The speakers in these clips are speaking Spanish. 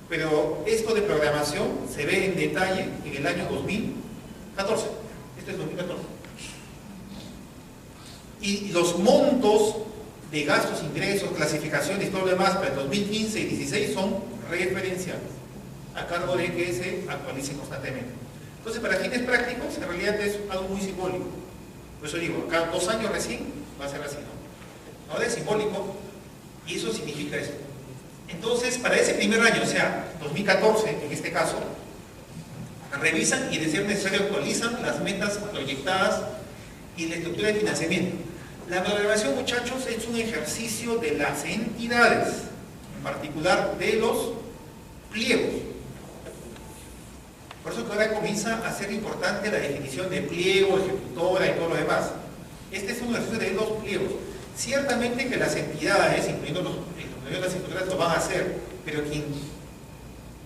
Pero esto de programación se ve en detalle en el año 2014. Este es 2014. Y los montos de gastos, ingresos, clasificaciones y todo lo demás para el 2015 y 2016 son referenciales, a cargo de que se actualicen constantemente. Entonces, para fines prácticos, en realidad es algo muy simbólico. Por eso digo, cada 2 años recién va a ser así, ¿no? Ahora es simbólico y eso significa eso. Entonces, para ese primer año, o sea, 2014 en este caso, revisan y de ser necesario actualizan las metas proyectadas y la estructura de financiamiento. La programación, muchachos, es un ejercicio de las entidades, en particular de los pliegos. Por eso que ahora comienza a ser importante la definición de pliego, ejecutora y todo lo demás. Este es un ejercicio de los pliegos. Ciertamente que las entidades, incluyendo las estructuras, lo van a hacer, pero quien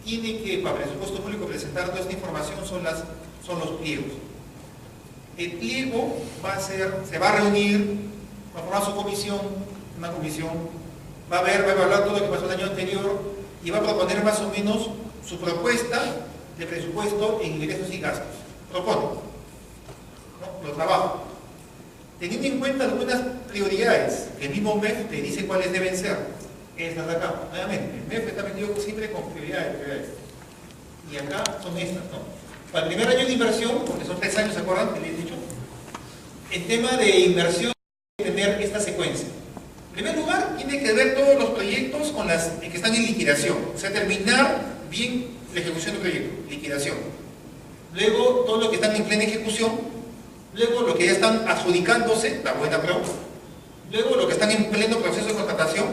tiene que, para presupuesto público, presentar toda esta información son los pliegos. El pliego se va a reunir, va a formar su comisión, una comisión, va a evaluar todo lo que pasó el año anterior y va a proponer más o menos su propuesta de presupuesto en ingresos y gastos. Propone, ¿no? Lo trabaja. Teniendo en cuenta algunas prioridades, que el mismo MEF te dice cuáles deben ser. Estas de acá, nuevamente, el MEF está metido siempre con prioridades. Y acá son estas, ¿no? Para el primer año de inversión, porque son 3 años, ¿se acuerdan? Que les he dicho. El tema de inversión tiene que tener esta secuencia. En primer lugar, tiene que ver todos los proyectos con que están en liquidación. O sea, terminar bien la ejecución del proyecto, liquidación. Luego, todo lo que están en plena ejecución. Luego, lo que ya están adjudicándose, la buena prueba. Luego, lo que están en pleno proceso de contratación.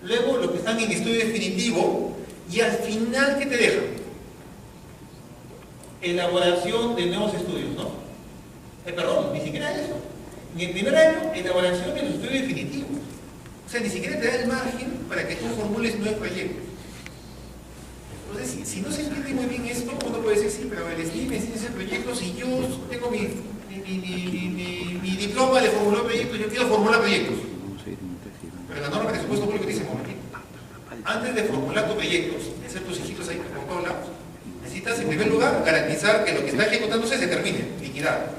Luego, lo que están en estudio definitivo. Y al final, ¿qué te dejan? Elaboración de nuevos estudios, ¿no? Perdón, ni siquiera eso. En el primer año, elaboración de los estudios definitivos. O sea, ni siquiera te da el margen para que tú formules nuevos proyectos. Entonces, si no se entiende muy bien esto, uno puede decir, sí, pero a ver, SNI me enseña ese proyecto, si yo tengo mi diploma de formular proyectos, yo quiero formular proyectos. Pero la norma de presupuesto público dice, momentito, antes de formular tus proyectos, de hacer tus hijitos ahí por todos lados, necesitas en primer lugar garantizar que lo que está ejecutándose se termine, liquidar.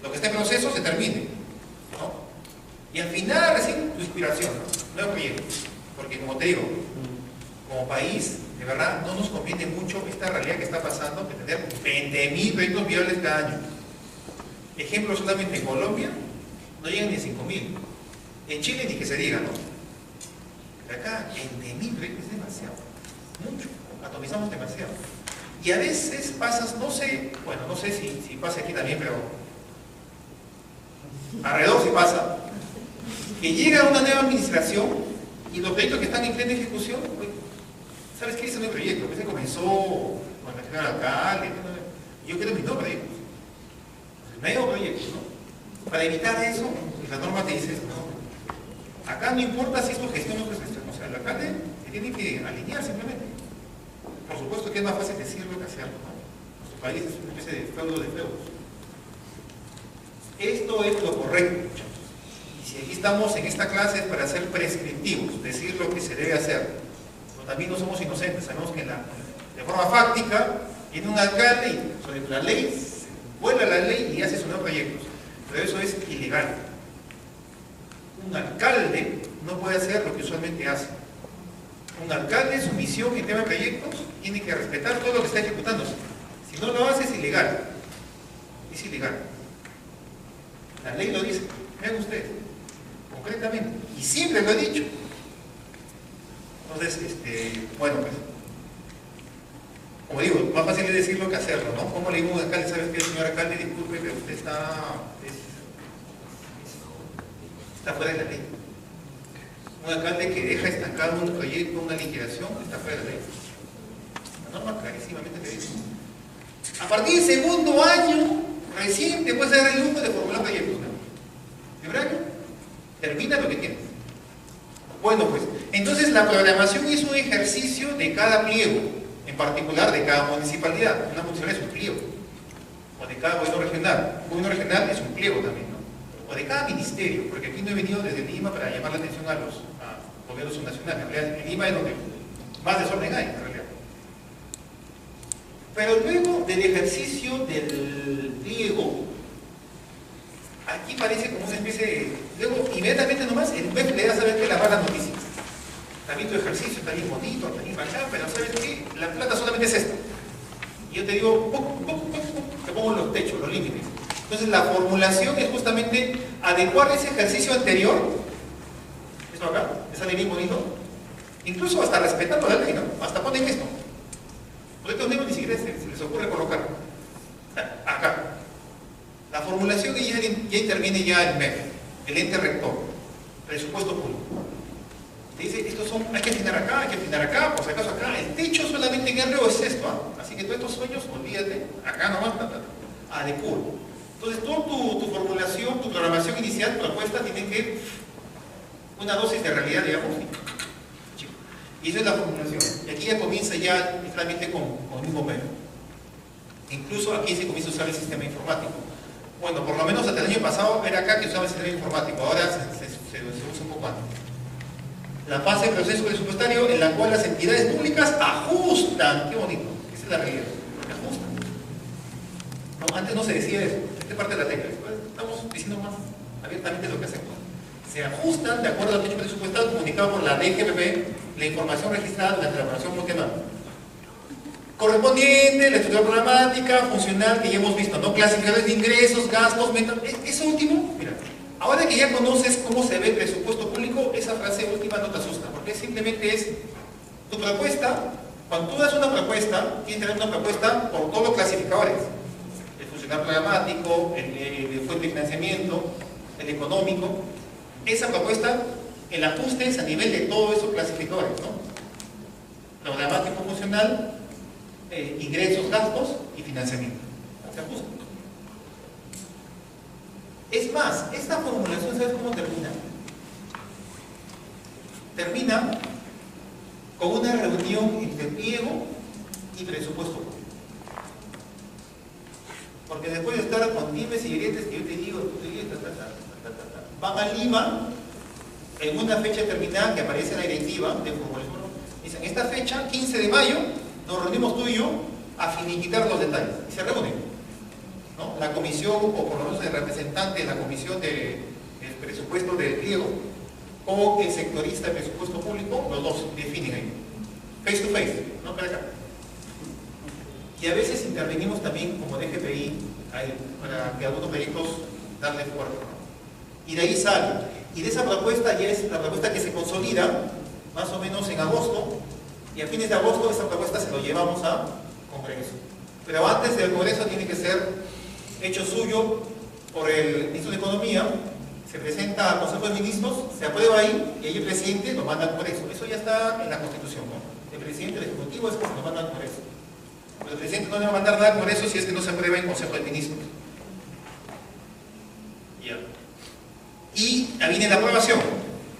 Lo que está en proceso se termine, ¿no? Y al final recién tu inspiración, ¿no? Nuevo proyecto. Porque como te digo, como país, de verdad, no nos conviene mucho esta realidad que está pasando, de tener 20.000 proyectos viables cada año. Ejemplo, solamente en Colombia no llegan ni a 5.000. En Chile ni que se diga, ¿no? Pero acá 20.000 proyectos es demasiado, mucho, atomizamos demasiado. Y a veces pasas, no sé, bueno, no sé si pasa aquí también, pero alrededor sí pasa, que llega una nueva administración y los proyectos que están en plena ejecución, ¿sabes qué? Ese no es proyecto, ese comenzó cuando me al alcalde, yo quiero mis nuevos proyectos, nuevos proyectos, ¿no? Para evitar eso, la norma te dice, no, acá no importa si esto gestión o no gestión, o sea, el alcalde se tiene que alinear simplemente. Por supuesto que es más fácil decirlo que hacerlo, ¿no? Nuestro país es una especie de feudo de feudos. Esto es lo correcto, muchachos. Y si aquí estamos en esta clase es para ser prescriptivos, decir lo que se debe hacer. Pero también no somos inocentes, sabemos que de forma fáctica viene un alcalde y sobre la ley, vuela la ley y hace sus nuevos proyectos. Pero eso es ilegal. Un alcalde no puede hacer lo que usualmente hace. Un alcalde, su misión en tema de proyectos, tiene que respetar todo lo que está ejecutándose. Si no lo hace, es ilegal. Es ilegal. La ley lo dice. Vean ustedes, concretamente. Y siempre lo he dicho. Entonces, bueno, pues, como digo, más fácil es decirlo que hacerlo, ¿no? ¿Cómo le digo a un alcalde? ¿Sabes qué, señor alcalde? Disculpe, pero usted está fuera de la ley. Un alcalde que deja estancado un proyecto, una liquidación, está fuera de la ley. La norma clarísimamente te dice. A partir del segundo año, recién te puedes dar el lujo de formular proyectos, ¿no? Primer año, termina lo que tienes. Bueno, pues, entonces la programación es un ejercicio de cada pliego, en particular de cada municipalidad. Una municipalidad es un pliego. O de cada gobierno regional. Un gobierno regional es un pliego también, ¿no? O de cada ministerio, porque aquí no he venido desde Lima para llamar la atención a los gobiernos nacionales. En realidad, en Lima es donde más desorden hay, en realidad. Pero luego del ejercicio del pliego, aquí parece como una especie de... Luego, inmediatamente nomás, el web le da a saber que la mala noticia. Está bien tu ejercicio, está bien bonito, está bien bacán, pero ¿sabes qué? La plata solamente es esta. Y yo te digo, te pongo los techos, los límites. Entonces la formulación es justamente adecuar ese ejercicio anterior, esto acá, esa ley bien bonito, incluso hasta respetando la ley, ¿no? Hasta ponen esto. Por estos libros ni siquiera se les ocurre colocar. Acá. La formulación ya interviene ya el MEF, el ente rector, presupuesto público. Te dice, hay que afinar acá, por si acaso acá. El techo solamente en RO es esto, ¿ah? Así que todos estos sueños, olvídate, acá nomás, adecuar. Entonces, toda tu formulación, tu programación inicial, propuesta, tiene que una dosis de realidad, digamos. Y esa es la formulación. Y aquí ya comienza ya el trámite con un momento. Incluso aquí se comienza a usar el sistema informático. Bueno, por lo menos hasta el año pasado era acá que usaba el sistema informático, ahora se usa un poco antes. La fase del proceso presupuestario en la cual las entidades públicas ajustan, qué bonito, esa es la realidad, ajustan. No, antes no se decía eso, esta es parte de la técnica, estamos diciendo más abiertamente lo que hacemos. Se ajustan de acuerdo al techo presupuestal comunicado por la DGPP, la información registrada durante la operación multianual. Correspondiente, la estructura programática, funcional, que ya hemos visto, ¿no? Clasificadores de ingresos, gastos, metas. Eso último, mira, ahora que ya conoces cómo se ve el presupuesto público, esa frase última no te asusta, porque simplemente es tu propuesta. Cuando tú das una propuesta, tienes que tener una propuesta por todos los clasificadores: el funcional programático, el fuente de financiamiento, el económico. Esa propuesta, el ajuste es a nivel de todos esos clasificadores, ¿no? Programático, funcional, ingresos, gastos y financiamiento. Se ajusta. Es más, esta formulación, ¿sabes cómo termina? Termina con una reunión entre pliego y presupuesto público. Porque después de estar con dimes y diretes que yo te digo, van a Lima en una fecha determinada que aparece en la directiva de formulación. Dicen, esta fecha, 15 de mayo, nos reunimos tú y yo a finiquitar los detalles. Y se reúnen, ¿no? La comisión, o por lo menos el representante de la comisión del presupuesto del pliego, o el sectorista del presupuesto público, los dos definen ahí. Face to face, ¿no? Para acá. Y a veces intervenimos también como DGPI para que algunos proyectos darle fuerza, ¿no? Y de ahí sale. Y de esa propuesta ya es la propuesta que se consolida más o menos en agosto, y a fines de agosto esa propuesta se lo llevamos a Congreso. Pero antes del Congreso tiene que ser hecho suyo por el Ministro de Economía, se presenta al Consejo de Ministros, se aprueba ahí, y ahí el presidente lo manda al Congreso. Eso ya está en la Constitución, ¿no? El presidente del Ejecutivo es que se lo manda al Congreso. Pero el presidente no le va a mandar nada al Congreso si es que no se aprueba en Consejo de Ministros. Ya. Y ahí viene la aprobación.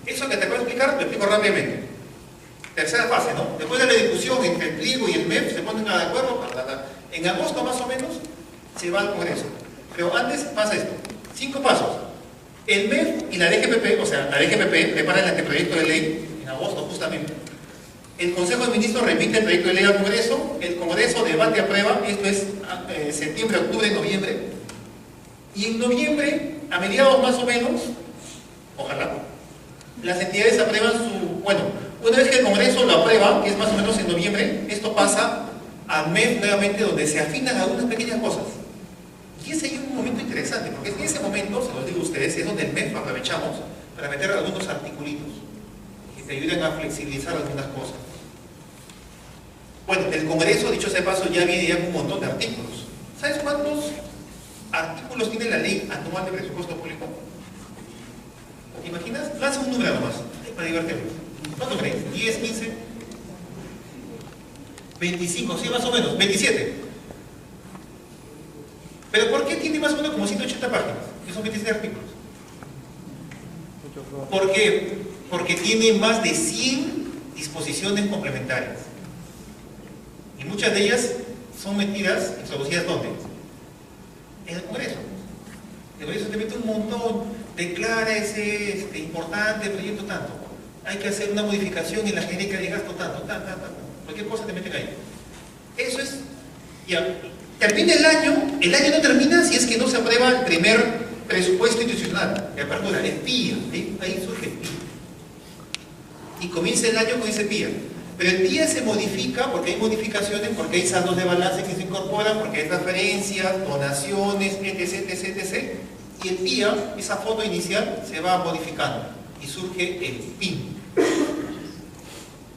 Eso que te acabo de explicar, lo explico rápidamente. Tercera fase, ¿no? Después de la discusión entre el pliego y el MEF, se ponen de acuerdo. En agosto más o menos se va al Congreso. Pero antes pasa esto. 5 pasos. El MEF y la DGPP, o sea, la DGPP prepara el anteproyecto de ley en agosto justamente. El Consejo de Ministros remite el proyecto de ley al Congreso. El Congreso debate, aprueba. Esto es septiembre, octubre, noviembre. Y en noviembre, a mediados más o menos, ojalá, las entidades aprueban una vez que el Congreso lo aprueba, que es más o menos en noviembre, esto pasa al MEF nuevamente, donde se afinan algunas pequeñas cosas. Y ese es un momento interesante, porque en ese momento, se los digo a ustedes, es donde el MEF aprovechamos para meter algunos articulitos que te ayuden a flexibilizar algunas cosas. Bueno, el Congreso, dicho sea de paso, ya viene ya con un montón de artículos. ¿Sabes cuántos artículos tiene la ley anual de presupuesto público? ¿Te imaginas? Lanza un número nomás, para divertirnos. ¿Cuánto crees? ¿10, 15? 25, sí, más o menos, 27. ¿Pero por qué tiene más o menos como 180 páginas? Que son 27 artículos. ¿Por qué? Porque tiene más de 100 disposiciones complementarias. Y muchas de ellas son metidas, introducidas ¿dónde? En el Congreso. El Congreso te mete un montón, declara ese importante proyecto tanto. Hay que hacer una modificación en la genérica de gasto tanto, cualquier cosa te meten ahí. Eso es Ya, termina el año no termina si es que no se aprueba el primer presupuesto institucional de apertura, es PIA, ahí surge el PIA. Y comienza el año con ese PIA. Pero el PIA se modifica porque hay modificaciones, porque hay saldos de balance que se incorporan, porque hay transferencias, donaciones, etc, etc, etc. Y el PIA, esa foto inicial, se va modificando y surge el PIN.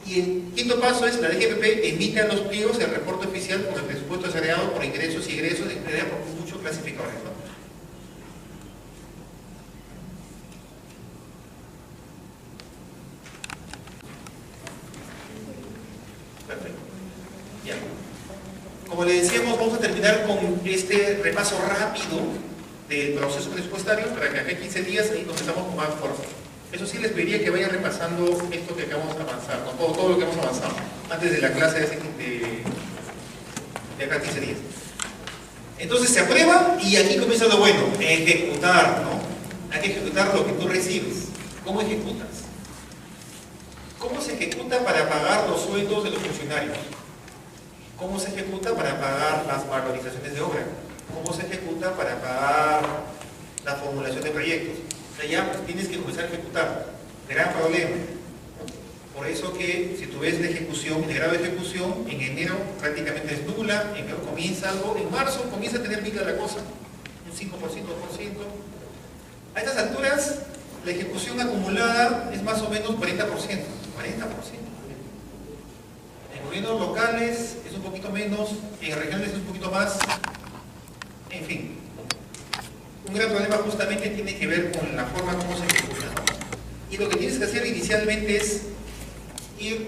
Y el quinto paso es la DGPP emite a los pliegos el reporte oficial con el presupuesto desagregado por ingresos y egresos, por muchos clasificadores, ¿no? Perfecto. Ya. Como le decíamos, vamos a terminar con este repaso rápido del proceso presupuestario para que acá en 15 días ahí comenzamos con más fuerza. Eso sí, les pediría que vayan repasando esto que acabamos de avanzar, ¿no? todo lo que hemos avanzado antes de la clase de acá 15 días. Entonces se aprueba y aquí comienza lo bueno, ejecutar, ¿no? Hay que ejecutar lo que tú recibes. ¿Cómo ejecutas? ¿Cómo se ejecuta para pagar los sueldos de los funcionarios? ¿Cómo se ejecuta para pagar las valorizaciones de obra? ¿Cómo se ejecuta para pagar la formulación de proyectos? O sea, ya pues, tienes que comenzar a ejecutar. Gran problema. Por eso que si tú ves la ejecución, el grado de ejecución, en enero prácticamente es nula, en enero comienza algo, en marzo comienza a tener vida la cosa, un 5%, 2%. A estas alturas, la ejecución acumulada es más o menos 40%. 40%. En gobiernos locales es un poquito menos, en regionales es un poquito más, en fin. Un gran problema justamente tiene que ver con la forma como se ejecuta, ¿no? Y lo que tienes que hacer inicialmente es ir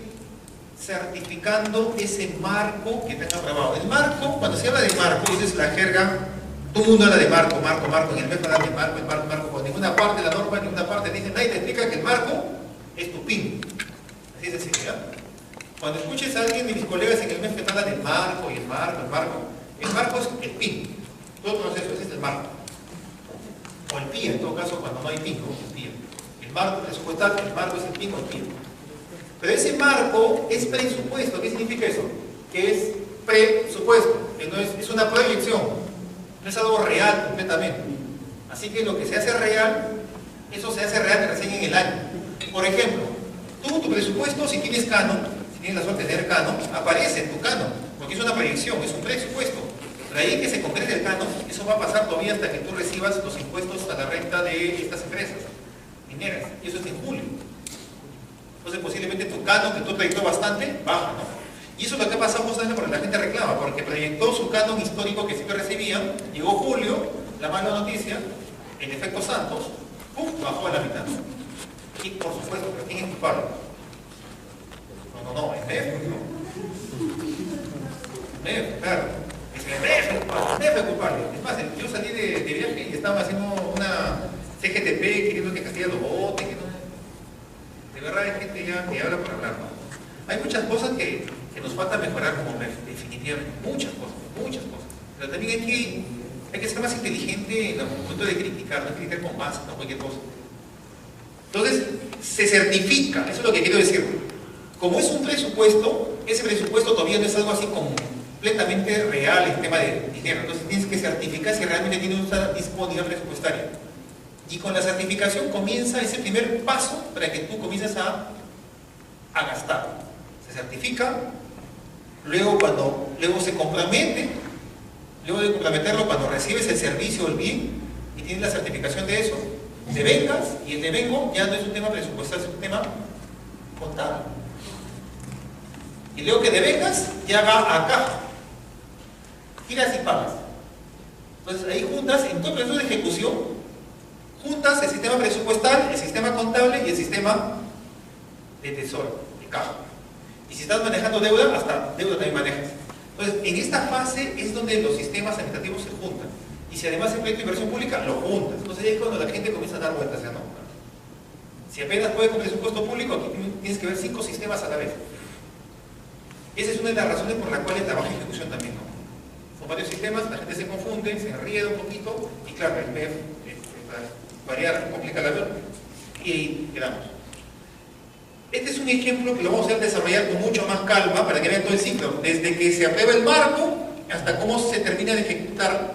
certificando ese marco que te han aprobado. El marco, cuando se habla de marco, esa es la jerga, todo el mundo habla de marco, en el mes para de marco, por ninguna parte de la norma, en ninguna parte dice, nadie te explica que el marco es tu PIN. Así es sencillo, ¿ya? Cuando escuches a alguien de mis colegas en el mes que habla del marco y el marco es el PIN. Todo el proceso, ese es el marco. O el PIA, en todo caso, cuando no hay PIN, ¿no? El PIA. El marco presupuestal, el marco es el PIN o el PIA. Pero ese marco es presupuesto. ¿Qué significa eso? Que es presupuesto, que no es una proyección, no es algo real completamente. Así que lo que se hace real, eso se hace real recién en el año. Por ejemplo, tu presupuesto, si tienes canon, si tienes la suerte de tener canon, aparece en tu canon, porque es una proyección, es un presupuesto. Pero ahí que se concrete el canon, eso va a pasar todavía hasta que tú recibas los impuestos a la renta de estas empresas mineras, y eso es en julio. Entonces posiblemente tu canon, que tú proyectó bastante, baja, ¿no? Y eso es lo que ha pasado justamente porque la gente reclama, porque proyectó su canon histórico que siempre recibían, llegó julio, la mala noticia, el efecto Santos, bajó a la mitad. Y por supuesto, ¿pero quién es culpable? No, es MEF, ¿no? MEF, claro. El MEF es culpable. Es más, yo salí de viaje y estaba haciendo una CGTP queriendo que Castilla lo vote, que no. De verdad hay gente ya que habla por hablar, ¿no? Hay muchas cosas que nos falta mejorar como MEF, definitivamente. Muchas cosas. Pero también hay que ser más inteligente en el momento de criticar, no criticar con más, no cualquier cosa. Entonces, se certifica, eso es lo que quiero decir. Como es un presupuesto, ese presupuesto todavía no es algo así completamente real en tema de dinero. Entonces tienes que certificar si realmente tiene una disponibilidad presupuestaria. Y con la certificación comienza ese primer paso para que tú comiences a gastar. Se certifica, luego se compromete, luego de comprometerlo, cuando recibes el servicio o el bien y tienes la certificación de eso, te vengas, y el devengo ya no es un tema presupuestal, es un tema contable. Y luego que devengas, ya va a caja. Giras y pagas. Entonces ahí juntas, en todo el proceso de ejecución, juntas el sistema presupuestal, el sistema contable y el sistema de tesoro, de caja. Y si estás manejando deuda, hasta deuda también manejas. Entonces, en esta fase es donde los sistemas administrativos se juntan. Y si además el proyecto de inversión pública, lo juntas. Entonces ahí es cuando la gente comienza a dar vueltas, ¿ya no? Si apenas puede con presupuesto público, aquí tienes que ver 5 sistemas a la vez. Esa es una de las razones por las cuales trabaja ejecución también, ¿no? Son varios sistemas, la gente se confunde, se enrieda un poquito, y claro, el MEF, variar, complica la vida, y quedamos. Este es un ejemplo que lo vamos a desarrollar con mucho más calma para que vean todo el ciclo. Desde que se aprueba el marco, hasta cómo se termina de ejecutar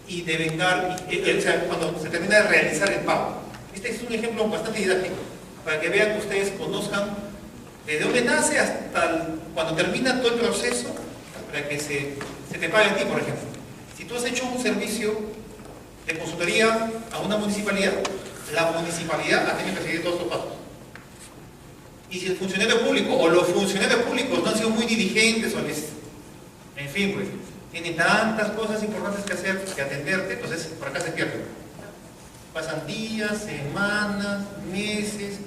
y de vengar, o sea, cuando se termina de realizar el pago. Este es un ejemplo bastante didáctico, para que vean que ustedes conozcan desde dónde nace hasta cuando termina todo el proceso, para que se te pague a ti, por ejemplo. Si tú has hecho un servicio de consultoría a una municipalidad, la municipalidad ha tenido que seguir todos los pasos. Y si el funcionario público o los funcionarios públicos no han sido muy diligentes o les... En fin, pues, tienen tantas cosas importantes que hacer, que atenderte, entonces por acá se pierde. Pasan días, semanas, meses.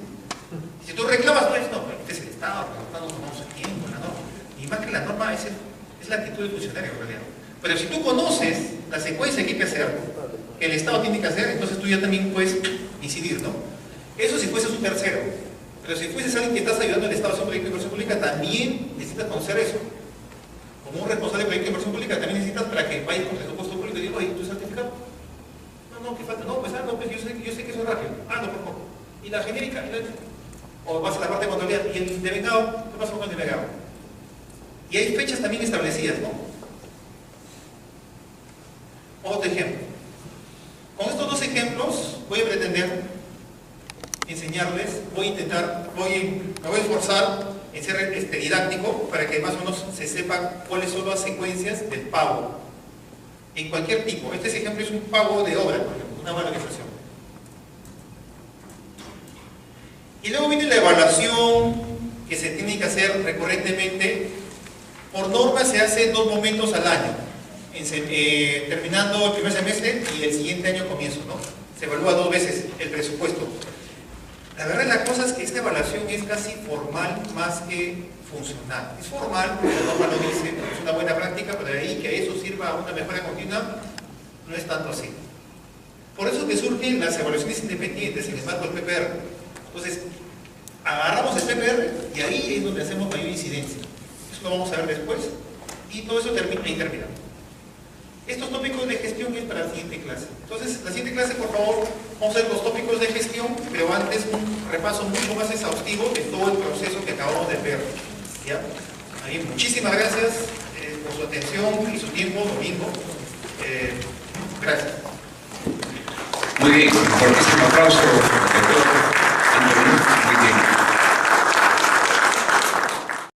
Y si tú reclamas, pues no, este es el Estado, no nos tomamos el tiempo, la norma. Y más que la norma es la actitud del funcionario en realidad. Pero si tú conoces la secuencia que hay que hacer, que el Estado tiene que hacer, entonces tú ya también puedes incidir, ¿no? Eso si fueses un tercero. Pero si fueses alguien que estás ayudando al Estado a hacer un proyecto de inversión pública, también necesitas conocer eso. Como un responsable de proyecto de inversión pública, también necesitas para que vayas con el presupuesto público y digas, oye, ¿tu certificado? No, ¿qué falta? No, pues, no, pues yo sé que eso es rápido. No, por poco. ¿Y la genérica? O vas a la parte de contabilidad. ¿Y el delegado? ¿Qué pasa con el delegado? Y hay fechas también establecidas, ¿no? Otro ejemplo. Con estos dos ejemplos voy a pretender enseñarles, me voy a esforzar en ser didáctico para que más o menos se sepa cuáles son las secuencias del pago en cualquier tipo. Este ejemplo es un pago de obra, por ejemplo, una valorización. Y luego viene la evaluación que se tiene que hacer recurrentemente. Por norma se hace en 2 momentos al año, terminando el primer semestre y el siguiente año comienzo, ¿no? Se evalúa 2 veces el presupuesto. La verdad la cosa es que esta evaluación es casi formal más que funcional. Es formal, porque la norma lo dice, es una buena práctica, pero de ahí que eso sirva a una mejora continua, no es tanto así. Por eso que surgen las evaluaciones independientes en el marco del PPR. Entonces, agarramos el PPR y ahí es donde hacemos mayor incidencia. Eso lo vamos a ver después. Y todo eso termina. Estos tópicos de gestión es para la siguiente clase. Entonces, la siguiente clase, por favor, vamos a ver los tópicos de gestión, pero antes un repaso mucho más exhaustivo de todo el proceso que acabamos de ver. ¿Ya? Ahí, muchísimas gracias por su atención y su tiempo, domingo. Gracias. Muy bien, un fortísimo aplauso.